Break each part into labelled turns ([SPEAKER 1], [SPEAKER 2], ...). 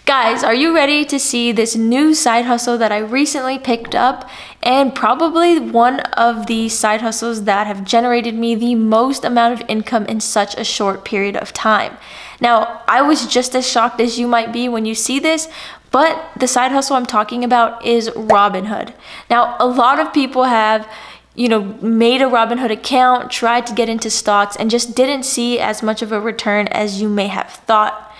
[SPEAKER 1] Guys, are you ready to see this new side hustle that I recently picked up, and probably one of the side hustles that have generated me the most amount of income in such a short period of time? Now, I was just as shocked as you might be when you see this, but the side hustle I'm talking about is Robinhood. Now, a lot of people have made a Robinhood account, tried to get into stocks, and just didn't see as much of a return as you may have thought.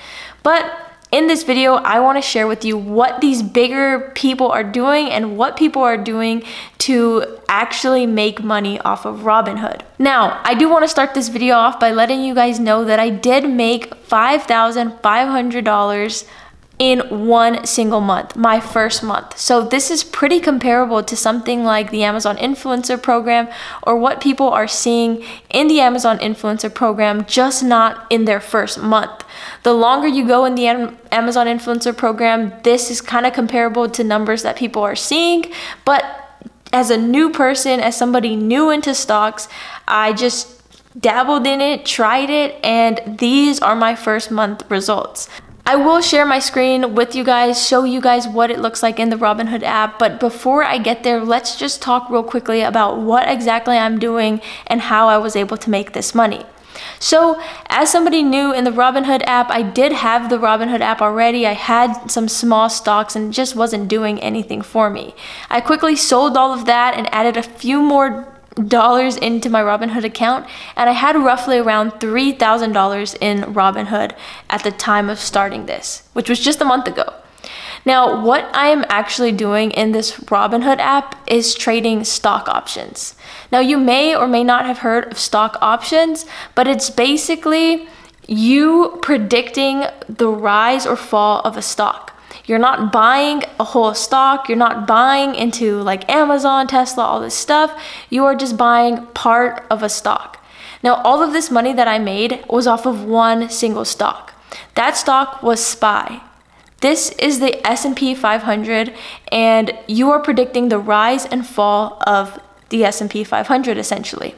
[SPEAKER 1] But in this video, I want to share with you what these bigger people are doing and what people are doing to actually make money off of Robinhood. Now, I do want to start this video off by letting you guys know that I did make $5,500 in one single month, my first month. So this is pretty comparable to something like the Amazon influencer program, or what people are seeing in the Amazon influencer program, just not in their first month. The longer you go in the Amazon influencer program, this is kind of comparable to numbers that people are seeing. But as a new person, as somebody new into stocks, I just dabbled in it, tried it, and these are my first month results. I will share my screen with you guys, show you guys what it looks like in the Robinhood app, but before I get there, let's just talk real quickly about what exactly I'm doing and how I was able to make this money. So, as somebody new in the Robinhood app, I did have the Robinhood app already. I had some small stocks and it just wasn't doing anything for me. I quickly sold all of that and added a few more dollars into my Robinhood account, and I had roughly around $3,000 in Robinhood at the time of starting this, which was just a month ago. Now, what I am actually doing in this Robinhood app is trading stock options. Now, you may or may not have heard of stock options, but it's basically you predicting the rise or fall of a stock. You're not buying a whole stock. You're not buying into like Amazon, Tesla, all this stuff. You are just buying part of a stock. Now, all of this money that I made was off of one single stock. That stock was SPY. This is the S&P 500, and you are predicting the rise and fall of the S&P 500 essentially.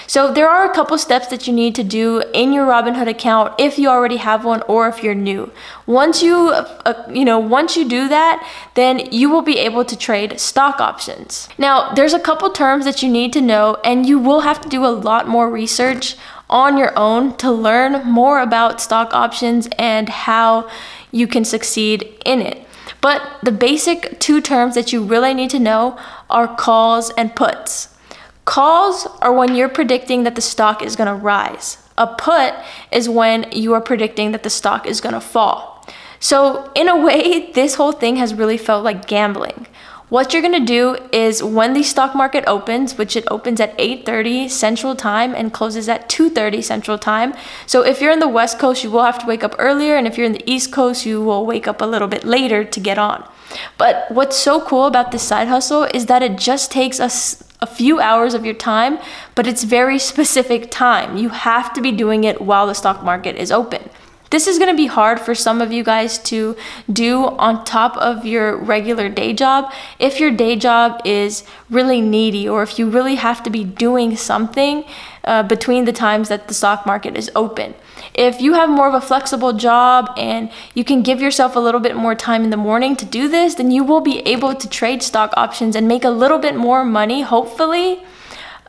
[SPEAKER 1] So there are a couple steps that you need to do in your Robinhood account if you already have one or if you're new. Once you do that, then you will be able to trade stock options. Now, there's a couple terms that you need to know, and you will have to do a lot more research on your own to learn more about stock options and how you can succeed in it. But the basic two terms that you really need to know are calls and puts. Calls are when you're predicting that the stock is going to rise. A put is when you are predicting that the stock is going to fall. So in a way, this whole thing has really felt like gambling. What you're going to do is when the stock market opens, which it opens at 8:30 Central Time and closes at 2:30 Central Time. So if you're in the West Coast, you will have to wake up earlier, and if you're in the East Coast, you will wake up a little bit later to get on. But what's so cool about this side hustle is that it just takes us a few hours of your time, but it's very specific time. You have to be doing it while the stock market is open. This is going to be hard for some of you guys to do on top of your regular day job if your day job is really needy, or if you really have to be doing something between the times that the stock market is open. If you have more of a flexible job and you can give yourself a little bit more time in the morning to do this, then you will be able to trade stock options and make a little bit more money, hopefully,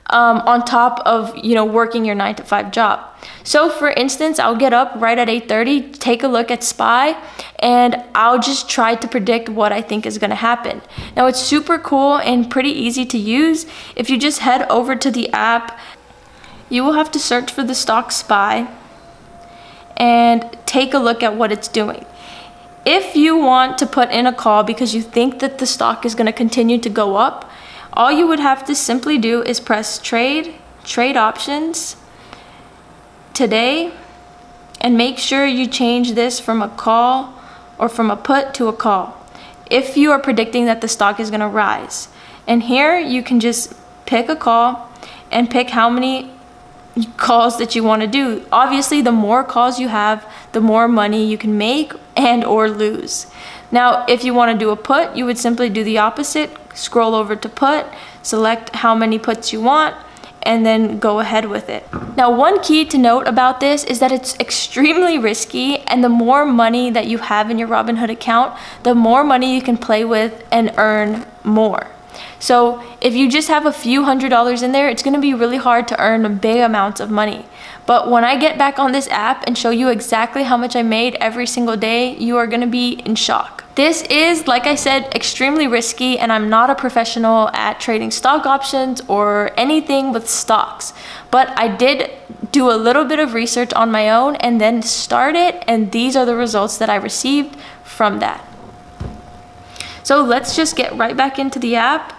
[SPEAKER 1] on top of working your 9-to-5 job. So for instance, I'll get up right at 8:30, take a look at SPY, and I'll just try to predict what I think is going to happen. Now, it's super cool and pretty easy to use. If you just head over to the app, you will have to search for the stock SPY and take a look at what it's doing. If you want to put in a call because you think that the stock is going to continue to go up, all you would have to simply do is press trade options today, and make sure you change this from a call or from a put to a call if you are predicting that the stock is going to rise. And here you can just pick a call and pick how many calls that you want to do. Obviously, the more calls you have, the more money you can make and or lose. Now, if you want to do a put, you would simply do the opposite. Scroll over to put, select how many puts you want, and then go ahead with it. Now, one key to note about this is that it's extremely risky, and the more money that you have in your Robinhood account, the more money you can play with and earn more. So if you just have a few $100s in there, it's going to be really hard to earn big amounts of money. But when I get back on this app and show you exactly how much I made every single day, you are going to be in shock. This is, like I said, extremely risky, and I'm not a professional at trading stock options or anything with stocks. But I did do a little bit of research on my own and then start it, and these are the results that I received from that. So let's just get right back into the app,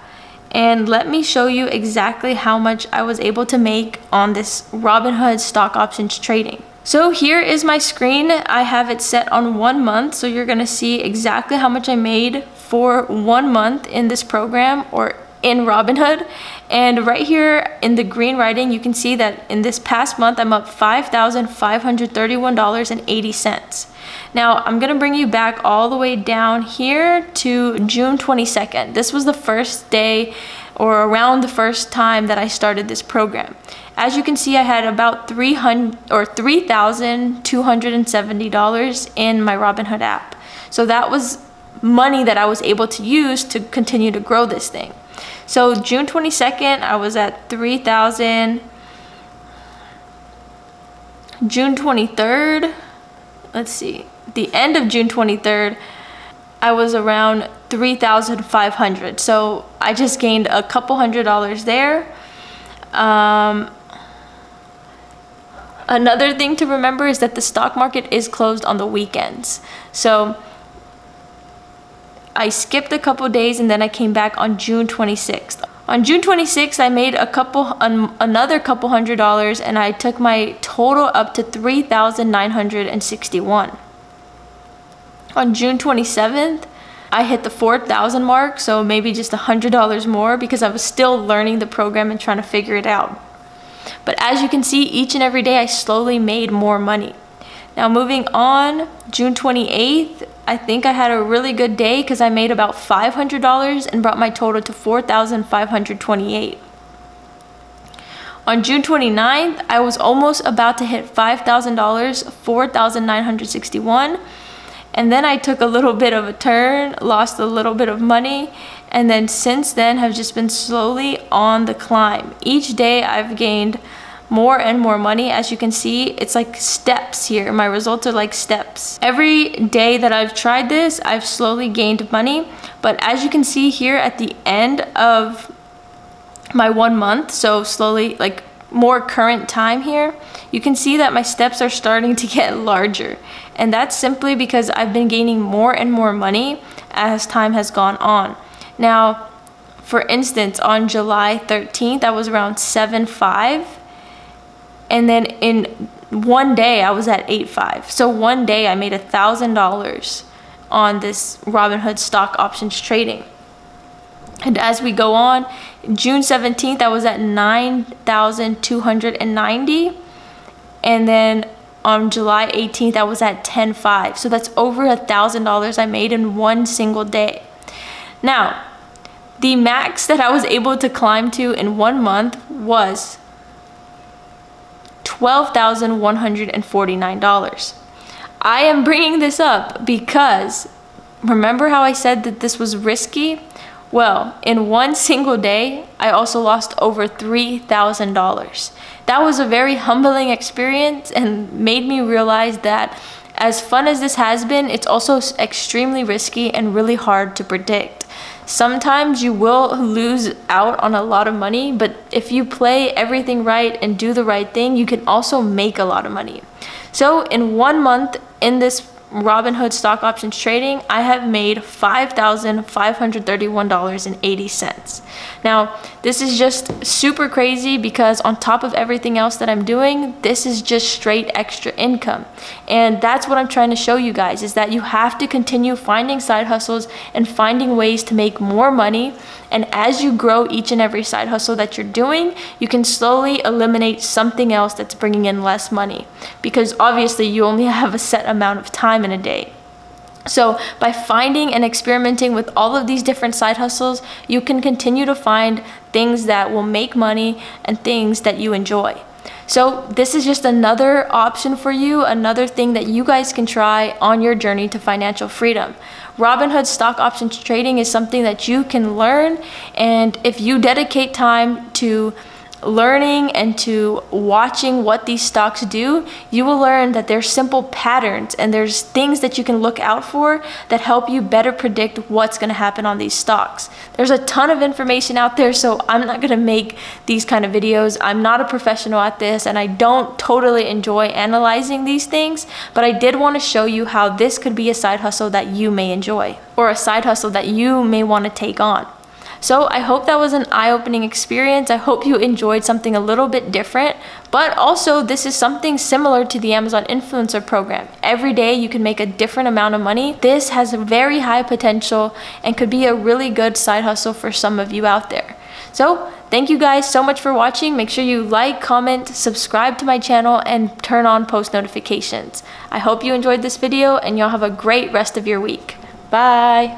[SPEAKER 1] and let me show you exactly how much I was able to make on this Robinhood stock options trading. So here is my screen. I have it set on 1 month, so you're gonna see exactly how much I made for 1 month in this program or in Robinhood. And right here in the green writing, you can see that in this past month, I'm up $5,531.80. Now, I'm gonna bring you back all the way down here to June 22nd. This was the first day or around the first time that I started this program. As you can see, I had about $3,270 in my Robinhood app. So that was money that I was able to use to continue to grow this thing. So June 22nd, I was at 3,000. June 23rd, let's see, the end of June 23rd, I was around 3,500. So I just gained a couple $100s there. Another thing to remember is that the stock market is closed on the weekends. So I skipped a couple days and then I came back on June 26th. On June 26th, I made another couple $100s, and I took my total up to 3,961. On June 27th, I hit the 4,000 mark, so maybe just $100 more because I was still learning the program and trying to figure it out. But as you can see, each and every day I slowly made more money. Now moving on, June 28th, I think I had a really good day because I made about $500 and brought my total to 4,528. On June 29th, I was almost about to hit $5,000, 4,961. And then I took a little bit of a turn, lost a little bit of money, and then since then have just been slowly on the climb. Each day I've gained more and more money. As you can see, it's like steps here. My results are like steps. Every day that I've tried this, I've slowly gained money. But as you can see here at the end of my 1 month, so slowly, like more current time here, you can see that my steps are starting to get larger. And that's simply because I've been gaining more and more money as time has gone on. Now, for instance, on July 13th, I was around 7.5. And then in 1 day, I was at 8.5. So 1 day, I made $1,000 on this Robinhood stock options trading. And as we go on, June 17th, I was at 9,290. And then on July 18th, I was at 10.5. So that's over $1,000 I made in 1 single day. Now, the max that I was able to climb to in 1 month was $12,149. I am bringing this up because remember how I said that this was risky? Well, in 1 single day, I also lost over $3,000. That was a very humbling experience and made me realize that as fun as this has been, it's also extremely risky and really hard to predict. Sometimes you will lose out on a lot of money, but if you play everything right and do the right thing, you can also make a lot of money. So in 1 month in this Robinhood stock options trading, I have made $5,531.80. Now, this is just super crazy because on top of everything else that I'm doing, this is just straight extra income. And that's what I'm trying to show you guys, is that you have to continue finding side hustles and finding ways to make more money. And as you grow each and every side hustle that you're doing, you can slowly eliminate something else that's bringing in less money, because obviously you only have a set amount of time in a day. So by finding and experimenting with all of these different side hustles, you can continue to find things that will make money and things that you enjoy. So this is just another option for you, another thing that you guys can try on your journey to financial freedom. Robinhood stock options trading is something that you can learn, and if you dedicate time to learning and to watching what these stocks do, you will learn that there's simple patterns and there's things that you can look out for that help you better predict what's going to happen on these stocks. There's a ton of information out there, so I'm not going to make these kind of videos. I'm not a professional at this, and I don't totally enjoy analyzing these things, but I did want to show you how this could be a side hustle that you may enjoy, or a side hustle that you may want to take on. So I hope that was an eye-opening experience. I hope you enjoyed something a little bit different, but also this is something similar to the Amazon Influencer Program. Every day you can make a different amount of money. This has a very high potential and could be a really good side hustle for some of you out there. So thank you guys so much for watching. Make sure you like, comment, subscribe to my channel, and turn on post notifications. I hope you enjoyed this video, and y'all have a great rest of your week. Bye.